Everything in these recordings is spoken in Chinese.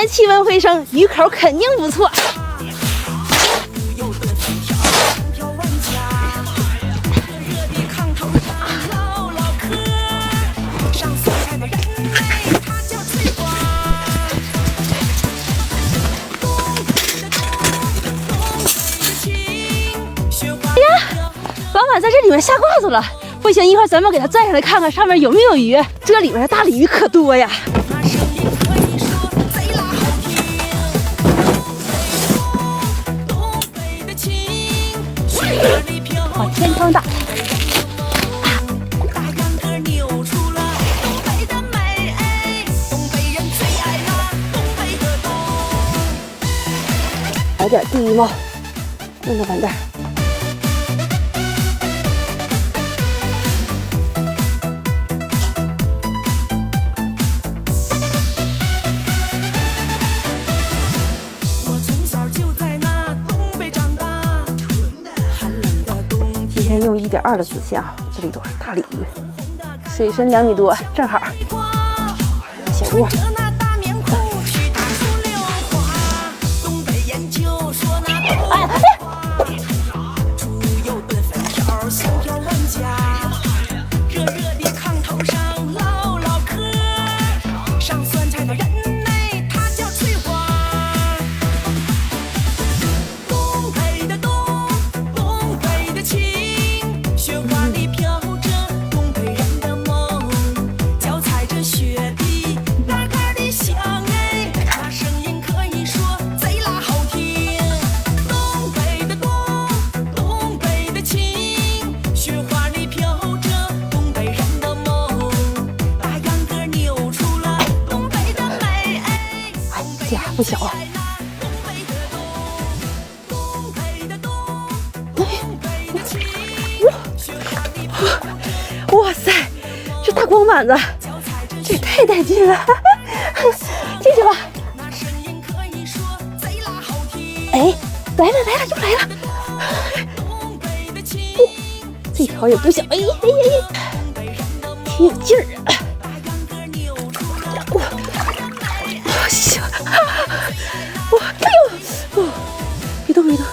天气温回升，鱼口肯定不错。哎呀，老板在这里面下挂子了。不行，一会儿咱们给它拽上来看看上面有没有鱼。这里面的大鲤鱼可多呀。把天窗打开。来点地衣帽，弄个板凳。今天用1.2的子线啊，这里都是大鲤鱼，水深2米多，正好。小窝。不小啊！哇塞，这大光板子，这也太带劲了！进去吧。哎，来了来了，又来了！哦，这条也不小，哎，挺有劲儿啊！哇，哎呦，别动别动！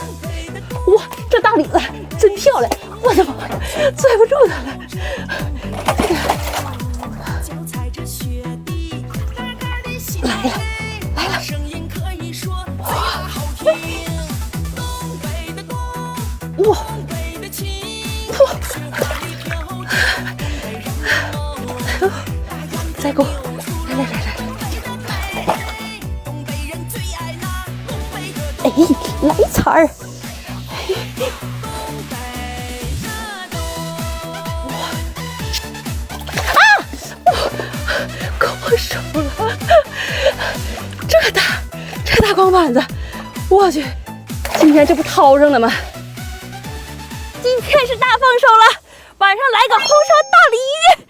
哇，这大鲤子真漂亮！我的妈呀，拽不住它了！来了来了！哇！再给我，来！哎，来彩儿！够我手了！这大光板子，我去，今天这不掏上了吗？今天是大丰收了，晚上来个红烧大鲤鱼。